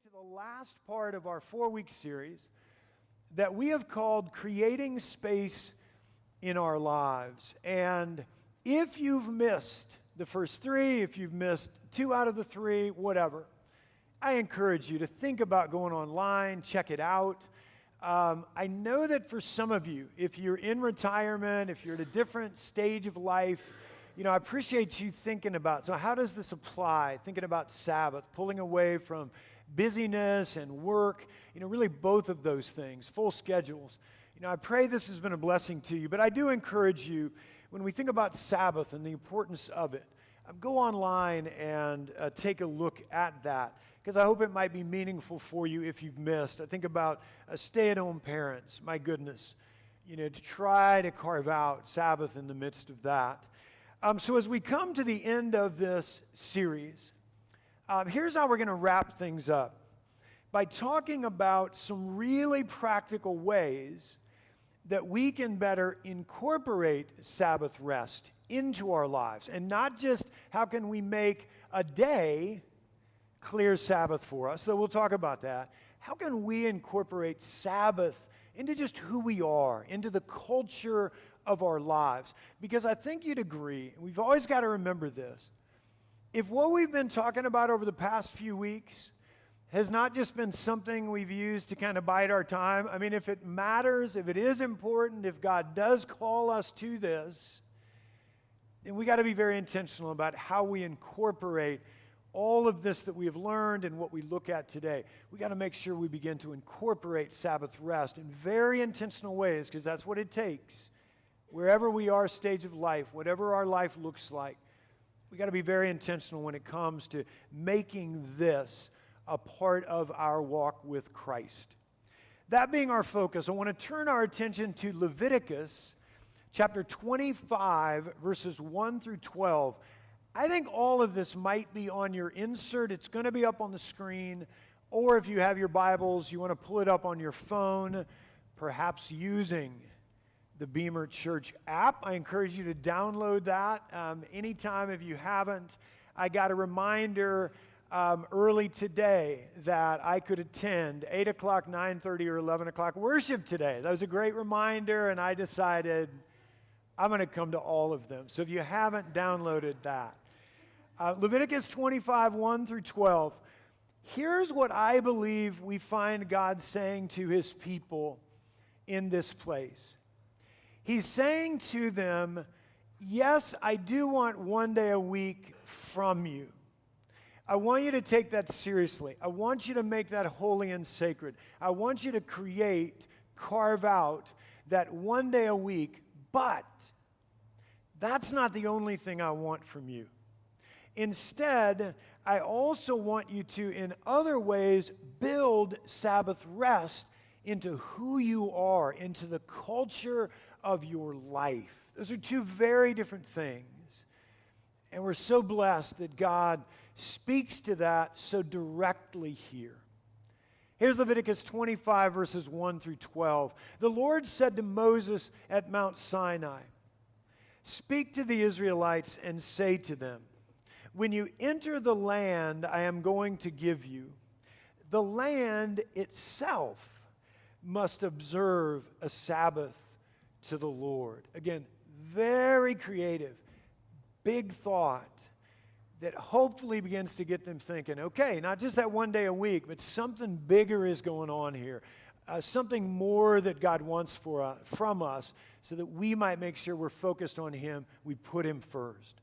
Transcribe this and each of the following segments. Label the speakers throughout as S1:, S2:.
S1: to the last part of our 4-week series that we have called Creating Space in Our Lives. And if you've missed the first 3, if you've missed 2 out of the 3, whatever, I encourage you to think about going online, check it out. I know that for some of you, if you're in retirement, if you're at a different stage of life, I appreciate you thinking about, so how does this apply? Thinking about Sabbath, pulling away from busyness and work, really both of those things, full schedules. I pray this has been a blessing to you, but I do encourage you, when we think about Sabbath and the importance of it, go online and take a look at that, because I hope it might be meaningful for you if you've missed. I think about stay-at-home parents, my goodness, to try to carve out Sabbath in the midst of that. So as we come to the end of this series, here's how we're going to wrap things up. By talking about some really practical ways that we can better incorporate Sabbath rest into our lives. And not just how can we make a day clear Sabbath for us, so we'll talk about that. How can we incorporate Sabbath into just who we are, into the culture of our lives? Because I think you'd agree, and we've always got to remember this, if what we've been talking about over the past few weeks has not just been something we've used to kind of bide our time, if it matters, if it is important, if God does call us to this, then we got to be very intentional about how we incorporate all of this that we have learned and what we look at today. We got to make sure we begin to incorporate Sabbath rest in very intentional ways, because that's what it takes. Wherever we are, stage of life, whatever our life looks like, we got to be very intentional when it comes to making this a part of our walk with Christ. That being our focus, I want to turn our attention to Leviticus chapter 25, verses 1 through 12. I think all of this might be on your insert. It's going to be up on the screen. Or if you have your Bibles, you want to pull it up on your phone, perhaps using the Beamer Church app. I encourage you to download that anytime if you haven't. I got a reminder early today that I could attend 8 o'clock, 9:30, or 11 o'clock worship today. That was a great reminder, and I decided I'm going to come to all of them. So if you haven't downloaded that, Leviticus 25, 1 through 12, here's what I believe we find God saying to his people in this place. He's saying to them, yes, I do want one day a week from you. I want you to take that seriously. I want you to make that holy and sacred. I want you to carve out that one day a week, but that's not the only thing I want from you. Instead, I also want you to, in other ways, build Sabbath rest into who you are, into the culture of your life. Those are two very different things. And we're so blessed that God speaks to that so directly here. Here's Leviticus 25, verses 1 through 12. The Lord said to Moses at Mount Sinai, "Speak to the Israelites and say to them, when you enter the land I am going to give you, the land itself must observe a Sabbath to the Lord." Again, very creative, big thought that hopefully begins to get them thinking, okay, not just that one day a week, but something bigger is going on here, something more that God wants from us, so that we might make sure we're focused on him, we put him first.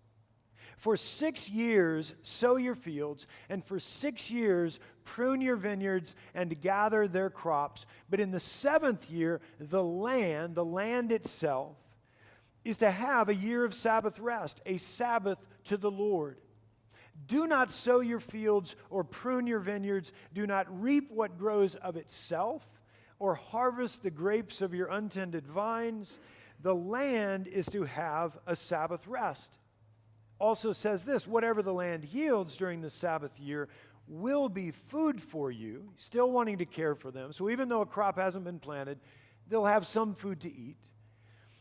S1: For 6 years, sow your fields, and for 6 years, prune your vineyards and gather their crops. But in the 7th year, the land itself, is to have a year of Sabbath rest, a Sabbath to the Lord. Do not sow your fields or prune your vineyards. Do not reap what grows of itself, or harvest the grapes of your untended vines. The land is to have a Sabbath rest. Also says this, whatever the land yields during the Sabbath year will be food for you, still wanting to care for them. So even though a crop hasn't been planted, they'll have some food to eat.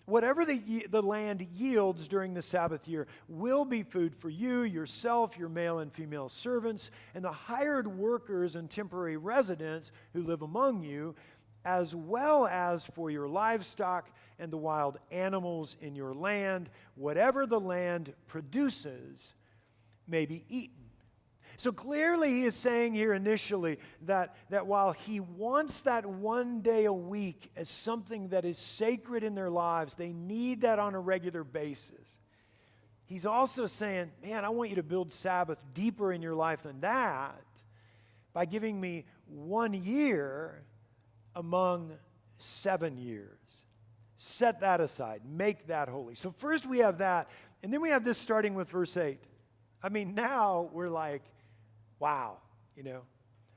S1: Whatever the land yields during the Sabbath year will be food for you, yourself, your male and female servants, and the hired workers and temporary residents who live among you, as well as for your livestock and the wild animals in your land. Whatever the land produces may be eaten. So clearly he is saying here initially that while he wants that one day a week as something that is sacred in their lives, they need that on a regular basis. He's also saying, man, I want you to build Sabbath deeper in your life than that by giving me 1 year among 7 years. Set that aside. Make that holy. So first we have that, and then we have this starting with verse 8. I mean, now we're like, wow,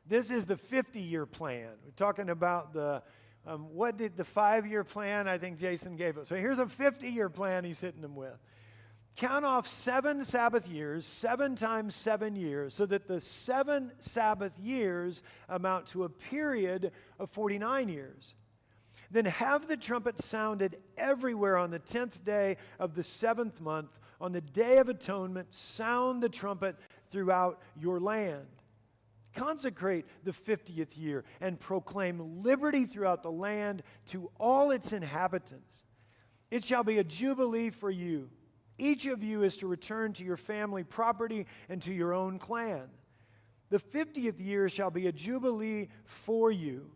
S1: this is the 50-year plan. We're talking about what did the 5-year plan I think Jason gave us. So here's a 50-year plan he's hitting them with. Count off 7 Sabbath years, 7 times 7 years, so that the 7 Sabbath years amount to a period of 49 years. Then have the trumpet sounded everywhere on the 10th day of the 7th month. On the Day of Atonement, sound the trumpet throughout your land. Consecrate the 50th year and proclaim liberty throughout the land to all its inhabitants. It shall be a jubilee for you. Each of you is to return to your family property and to your own clan. The 50th year shall be a jubilee for you.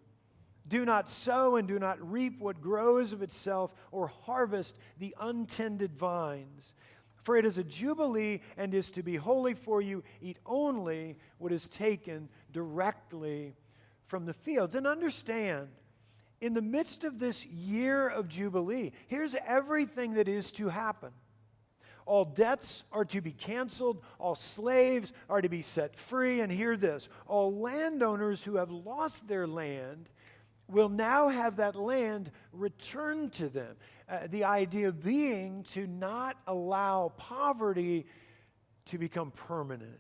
S1: Do not sow and do not reap what grows of itself, or harvest the untended vines. For it is a jubilee and is to be holy for you. Eat only what is taken directly from the fields. And understand, in the midst of this year of jubilee, here's everything that is to happen. All debts are to be canceled. All slaves are to be set free. And hear this, all landowners who have lost their land will now have that land returned to them. The idea being to not allow poverty to become permanent.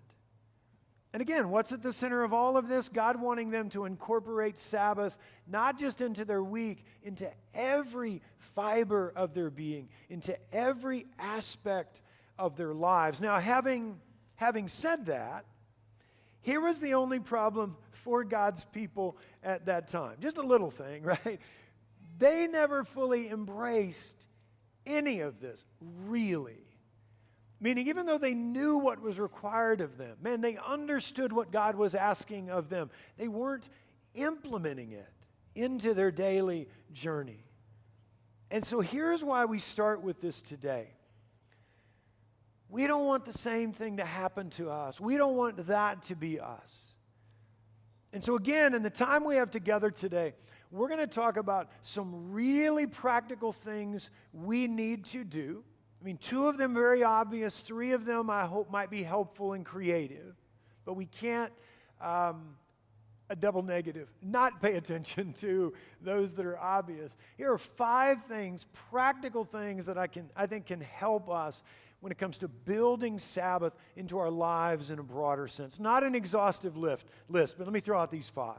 S1: And again, what's at the center of all of this? God wanting them to incorporate Sabbath not just into their week, into every fiber of their being, into every aspect of their lives. Now, having said that, here was the only problem for God's people at that time. Just a little thing, right? They never fully embraced any of this, really. Meaning, even though they knew what was required of them, man, they understood what God was asking of them, they weren't implementing it into their daily journey. And so here's why we start with this today. We don't want the same thing to happen to us. We don't want that to be us. And so again, in the time we have together today, we're going to talk about some really practical things we need to do. I mean, 2 of them very obvious, 3 of them I hope might be helpful and creative. But we can't, a double negative, not pay attention to those that are obvious. Here are 5 things, practical things that I think can help us when it comes to building Sabbath into our lives in a broader sense. Not an exhaustive list, but let me throw out these 5.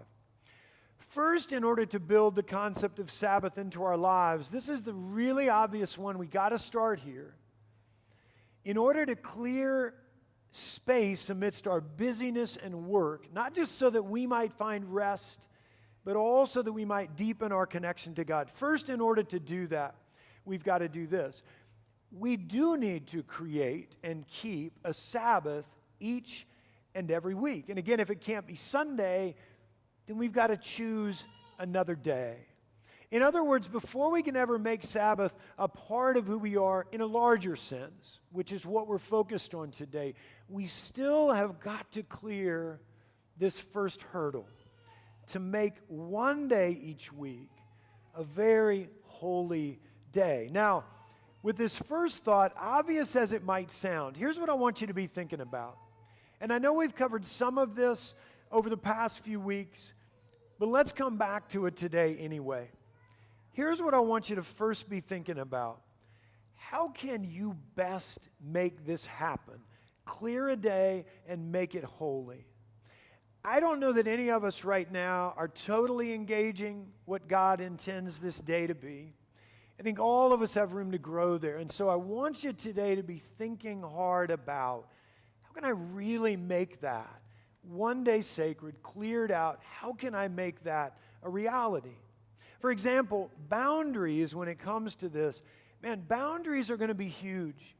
S1: First, in order to build the concept of Sabbath into our lives, this is the really obvious one. We got to start here. In order to clear space amidst our busyness and work, not just so that we might find rest, but also that we might deepen our connection to God. First, in order to do that, we've got to do this. We do need to create and keep a Sabbath each and every week. And again, if it can't be Sunday, then we've got to choose another day. In other words, before we can ever make Sabbath a part of who we are in a larger sense, which is what we're focused on today, we still have got to clear this first hurdle to make one day each week a very holy day. Now, with this first thought, obvious as it might sound, here's what I want you to be thinking about. And I know we've covered some of this over the past few weeks, but let's come back to it today anyway. Here's what I want you to first be thinking about. How can you best make this happen? Clear a day and make it holy. I don't know that any of us right now are totally engaging what God intends this day to be. I think all of us have room to grow there. And so I want you today to be thinking hard about, how can I really make that one day sacred, cleared out? How can I make that a reality? For example, boundaries, when it comes to this, man, boundaries are going to be huge.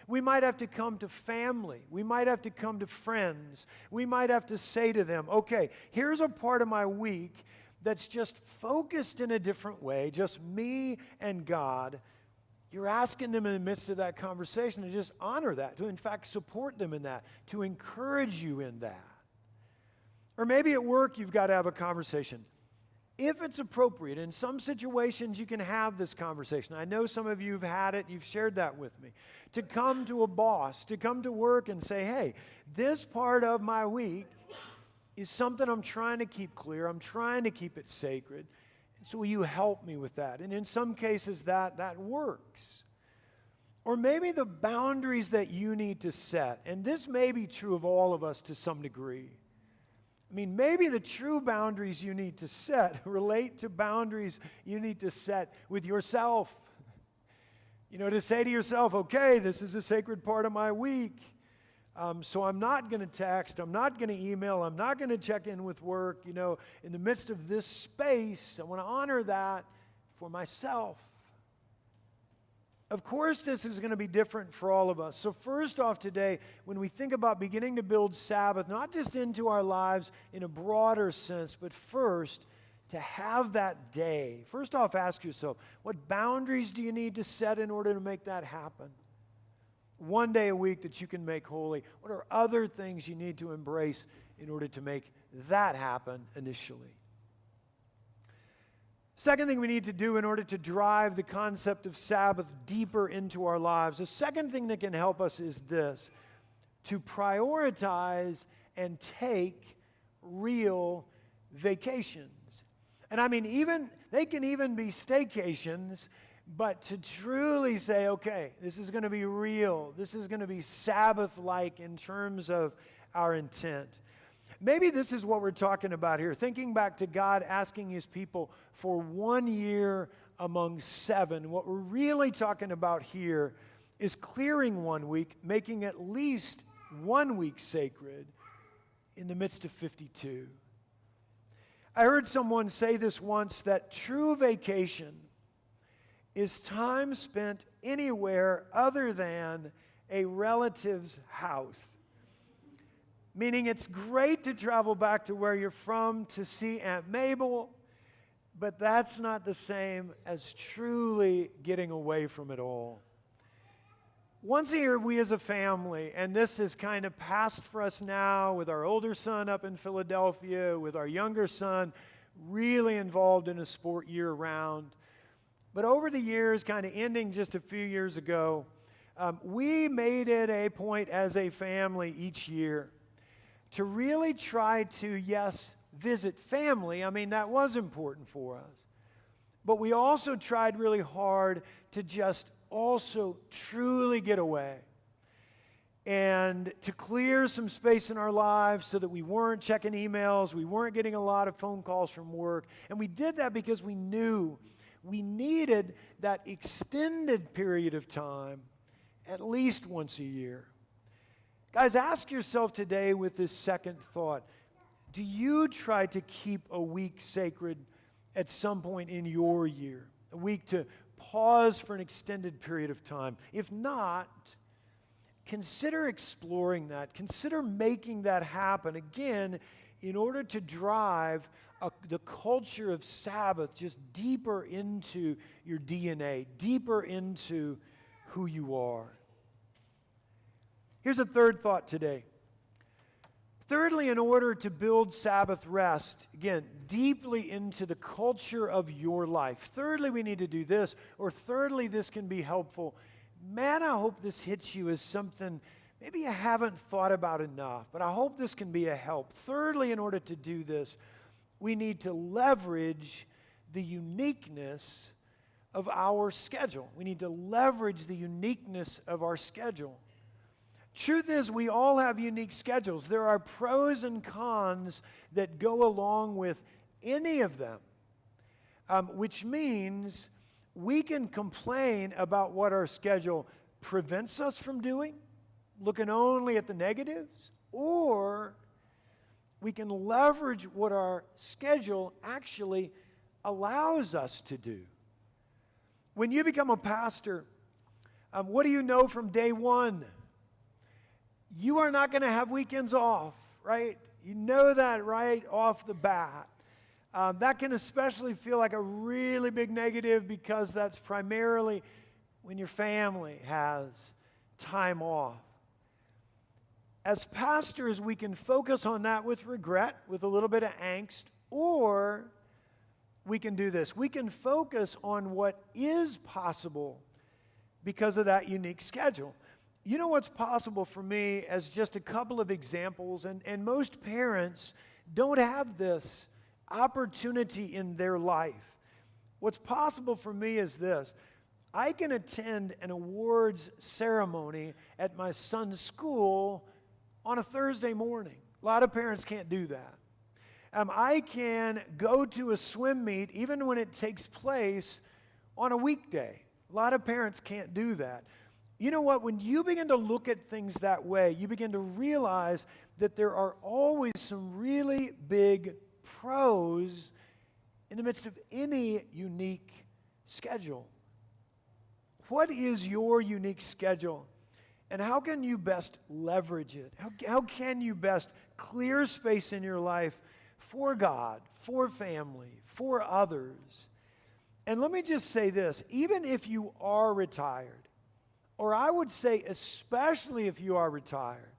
S1: We might have to come to family. We might have to come to friends. We might have to say to them, okay, here's a part of my week that's just focused in a different way, just me and God. You're asking them in the midst of that conversation to just honor that, to in fact support them in that, to encourage you in that. Or maybe at work you've got to have a conversation. If it's appropriate, in some situations you can have this conversation. I know some of you have had it, you've shared that with me. To come to a boss, to come to work and say, hey, this part of my week is something I'm trying to keep clear. I'm trying to keep it sacred. And so will you help me with that? And in some cases that works. Or maybe the boundaries that you need to set, and this may be true of all of us to some degree. I mean, maybe the true boundaries you need to set relate to boundaries you need to set with yourself. You know, to say to yourself, okay, this is a sacred part of my week, so I'm not going to text, I'm not going to email, I'm not going to check in with work. You know, in the midst of this space, I want to honor that for myself. Of course, this is going to be different for all of us. So first off today, when we think about beginning to build Sabbath, not just into our lives in a broader sense, but first, to have that day. First off, ask yourself, what boundaries do you need to set in order to make that happen? One day a week that you can make holy. What are other things you need to embrace in order to make that happen initially? Second thing we need to do in order to drive the concept of Sabbath deeper into our lives, the second thing that can help us is this: to prioritize and take real vacations. And I mean, they can even be staycations, but to truly say, okay, this is going to be real. This is going to be Sabbath-like in terms of our intent. Maybe this is what we're talking about here. Thinking back to God asking his people for 1 year among 7. What we're really talking about here is clearing 1 week, making at least 1 week sacred in the midst of 52. I heard someone say this once, that true vacation is time spent anywhere other than a relative's house. Meaning it's great to travel back to where you're from to see Aunt Mabel, but that's not the same as truly getting away from it all. Once a year, we as a family, and this is kind of past for us now with our older son up in Philadelphia, with our younger son really involved in a sport year-round. But over the years, kind of ending just a few years ago, we made it a point as a family each year to really try to, yes, visit family. I mean, that was important for us. But we also tried really hard to just also truly get away and to clear some space in our lives so that we weren't checking emails, we weren't getting a lot of phone calls from work. And we did that because we knew we needed that extended period of time at least once a year. Guys, ask yourself today with this second thought, do you try to keep a week sacred at some point in your year? A week to pause for an extended period of time? If not, consider exploring that. Consider making that happen, again, in order to drive the culture of Sabbath just deeper into your DNA, deeper into who you are. Here's a third thought today. Thirdly, in order to build Sabbath rest, again, deeply into the culture of your life. Thirdly, we need to do this, or thirdly, this can be helpful. Man, I hope this hits you as something maybe you haven't thought about enough, but I hope this can be a help. Thirdly, in order to do this, we need to leverage the uniqueness of our schedule. We need to leverage the uniqueness of our schedule. Truth is, we all have unique schedules. There are pros and cons that go along with any of them, which means we can complain about what our schedule prevents us from doing, looking only at the negatives, or we can leverage what our schedule actually allows us to do. When you become a pastor, what do you know from day one? You are not going to have weekends off, right? You know that right off the bat. That can especially feel like a really big negative because that's primarily when your family has time off. As pastors, we can focus on that with regret, with a little bit of angst, or we can do this. We can focus on what is possible because of that unique schedule. You know what's possible for me as just a couple of examples, and most parents don't have this opportunity in their life. What's possible for me is this. I can attend an awards ceremony at my son's school on a Thursday morning. A lot of parents can't do that. I can go to a swim meet even when it takes place on a weekday. A lot of parents can't do that. You know what? When you begin to look at things that way, you begin to realize that there are always some really big pros in the midst of any unique schedule. What is your unique schedule? And how can you best leverage it? How can you best clear space in your life for God, for family, for others? And let me just say this, even if you are retired, or I would say especially if you are retired,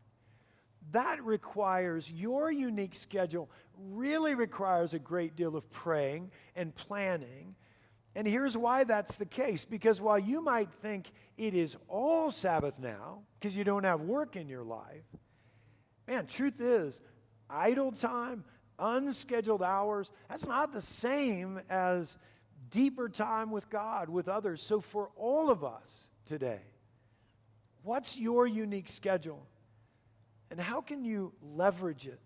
S1: that requires, your unique schedule really requires a great deal of praying and planning. And here's why that's the case. Because while you might think it is all Sabbath now, because you don't have work in your life, man, truth is, idle time, unscheduled hours, that's not the same as deeper time with God, with others. So for all of us today, what's your unique schedule? And how can you leverage it?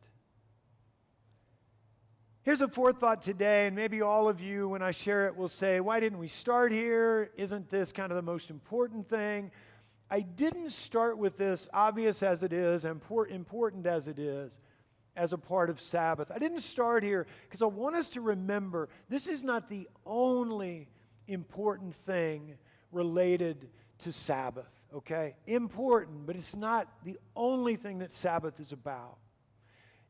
S1: Here's a forethought today, and maybe all of you, when I share it, will say, why didn't we start here? Isn't this kind of the most important thing? I didn't start with this, obvious as it is, important as it is, as a part of Sabbath. I didn't start here because I want us to remember this is not the only important thing related to Sabbath, okay? Important, but it's not the only thing that Sabbath is about.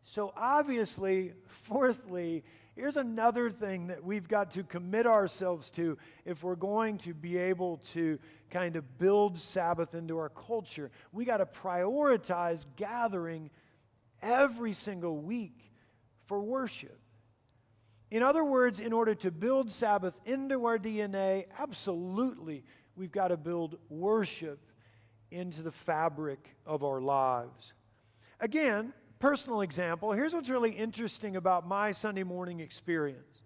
S1: So obviously, fourthly, here's another thing that we've got to commit ourselves to if we're going to be able to kind of build Sabbath into our culture. We got to prioritize gathering every single week for worship. In other words, in order to build Sabbath into our DNA, absolutely, we've got to build worship into the fabric of our lives. Again, personal example, here's what's really interesting about my Sunday morning experience.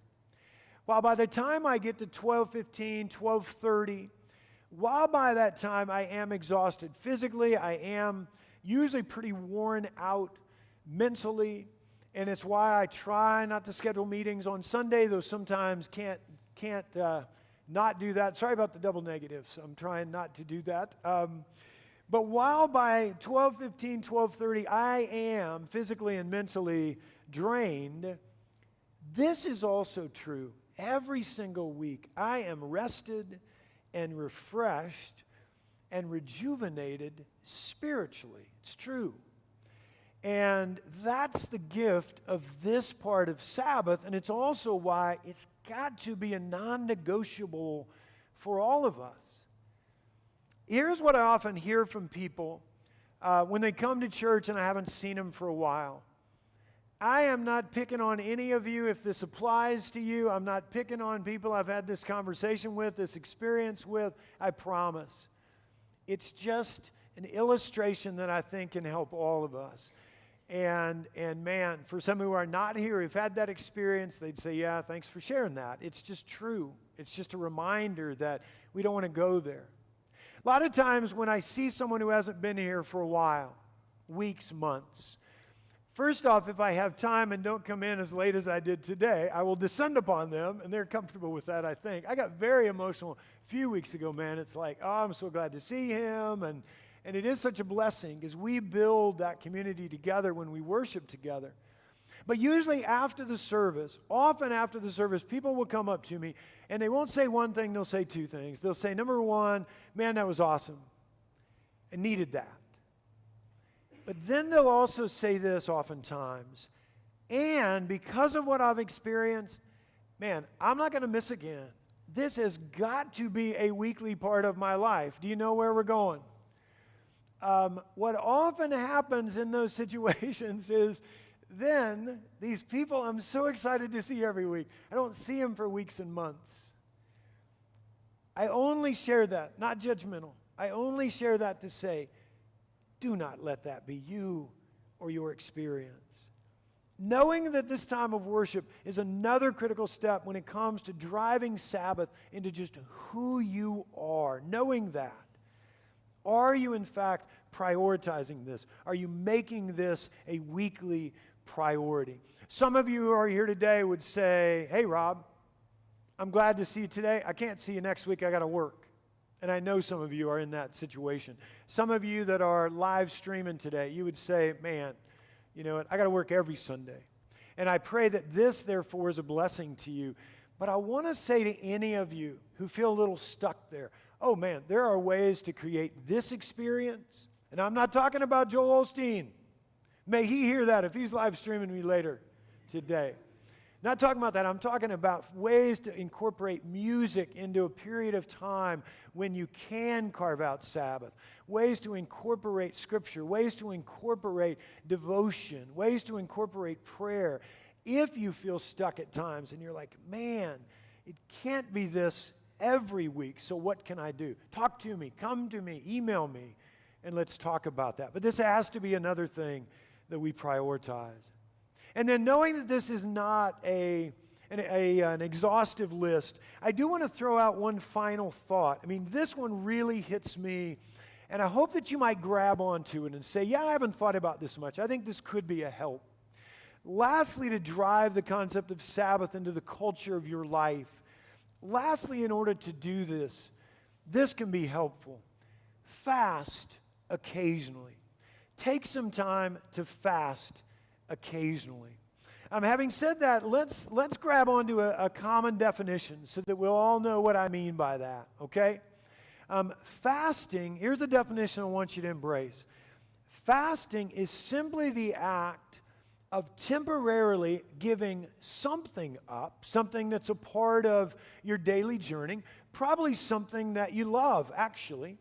S1: While by the time I get to 12:15, 12:30, while by that time I am exhausted physically, I am usually pretty worn out mentally, and it's why I try not to schedule meetings on Sunday, though sometimes can't not do that. Sorry about the double negatives. I'm trying not to do that. But while by 12:15, 12:30, I am physically and mentally drained, this is also true. Every single week, I am rested and refreshed and rejuvenated spiritually. It's true. And that's the gift of this part of Sabbath, and it's also why it's got to be a non-negotiable for all of us. Here's what I often hear from people when they come to church and I haven't seen them for a while. I am not picking on any of you if this applies to you. I'm not picking on people I've had this conversation with, this experience with. I promise. It's just an illustration that I think can help all of us. And man, for some who are not here, who've had that experience, they'd say, yeah, thanks for sharing that. It's just true. It's just a reminder that we don't want to go there. A lot of times when I see someone who hasn't been here for a while, weeks, months, First off, if I have time and don't come in as late as I did today, I will descend upon them, and they're comfortable with that, I think. I got very emotional a few weeks ago, man. It's like, oh, I'm so glad to see him, and it is such a blessing because we build that community together when we worship together. But usually after the service, often after the service, people will come up to me, and they won't say one thing, they'll say two things. They'll say, number one, man, that was awesome. I needed that. But then they'll also say this oftentimes, and because of what I've experienced, man, I'm not going to miss again. This has got to be a weekly part of my life. Do you know where we're going? What often happens in those situations is then these people I'm so excited to see every week, I don't see them for weeks and months. I only share that, not judgmental. I only share that to say, do not let that be you or your experience. Knowing that this time of worship is another critical step when it comes to driving Sabbath into just who you are. Knowing that. Are you, in fact, prioritizing this? Are you making this a weekly priority? Some of you who are here today would say, hey, Rob, I'm glad to see you today. I can't see you next week. I got to work. And I know some of you are in that situation. Some of you that are live streaming today, you would say, man, you know what? I got to work every Sunday. And I pray that this, therefore, is a blessing to you. But I want to say to any of you who feel a little stuck there, oh, man, there are ways to create this experience. And I'm not talking about Joel Osteen. May he hear that if he's live streaming me later today. Not talking about that. I'm talking about ways to incorporate music into a period of time when you can carve out Sabbath. Ways to incorporate Scripture. Ways to incorporate devotion. Ways to incorporate prayer. If you feel stuck at times and you're like, man, it can't be this every week, so what can I do? Talk to me. Come to me. Email me. And let's talk about that. But this has to be another thing that we prioritize. And then knowing that this is not an exhaustive list, I do want to throw out one final thought. I mean, this one really hits me, and I hope that you might grab onto it and say, yeah, I haven't thought about this much. I think this could be a help. Lastly, to drive the concept of Sabbath into the culture of your life. Lastly, in order to do this, this can be helpful. Fast occasionally. Take some time to fast occasionally. Having said that, let's grab onto a common definition so that we'll all know what I mean by that, okay? Fasting, here's the definition I want you to embrace. Fasting is simply the act of temporarily giving something up, something that's a part of your daily journey, probably something that you love, actually.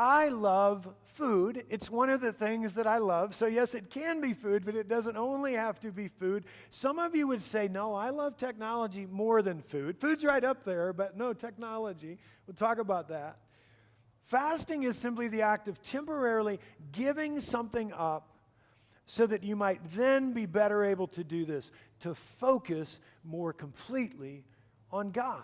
S1: I love food. It's one of the things that I love. So yes, it can be food, but it doesn't only have to be food. Some of you would say, no, I love technology more than food. Food's right up there, but no, technology. We'll talk about that. Fasting is simply the act of temporarily giving something up so that you might then be better able to do this, to focus more completely on God.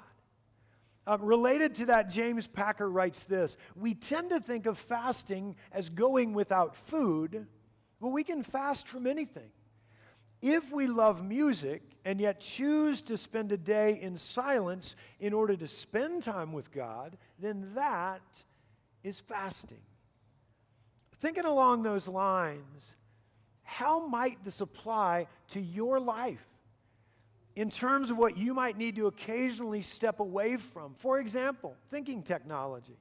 S1: Related to that, James Packer writes this: we tend to think of fasting as going without food, but we can fast from anything. If we love music and yet choose to spend a day in silence in order to spend time with God, then that is fasting. Thinking along those lines, how might this apply to your life? In terms of what you might need to occasionally step away from. For example, thinking technology.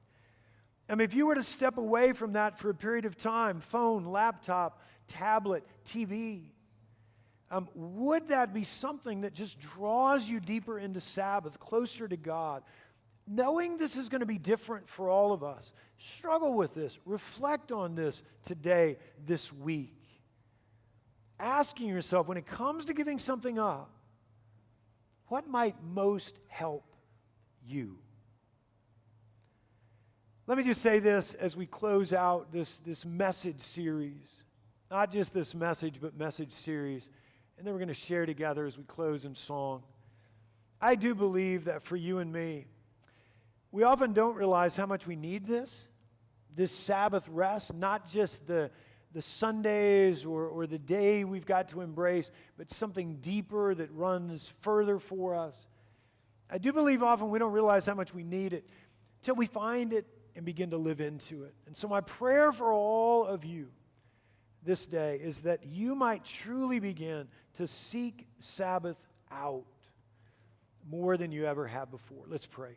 S1: I mean, if you were to step away from that for a period of time, phone, laptop, tablet, TV, would that be something that just draws you deeper into Sabbath, closer to God? Knowing this is going to be different for all of us, struggle with this, reflect on this today, this week. Asking yourself, when it comes to giving something up, what might most help you? Let me just say this as we close out this message series. Not just this message, but message series. And then we're going to share together as we close in song. I do believe that for you and me, we often don't realize how much we need this Sabbath rest, not just the the Sundays or the day we've got to embrace, but something deeper that runs further for us. I do believe often we don't realize how much we need it until we find it and begin to live into it. And so my prayer for all of you this day is that you might truly begin to seek Sabbath out more than you ever have before. Let's pray.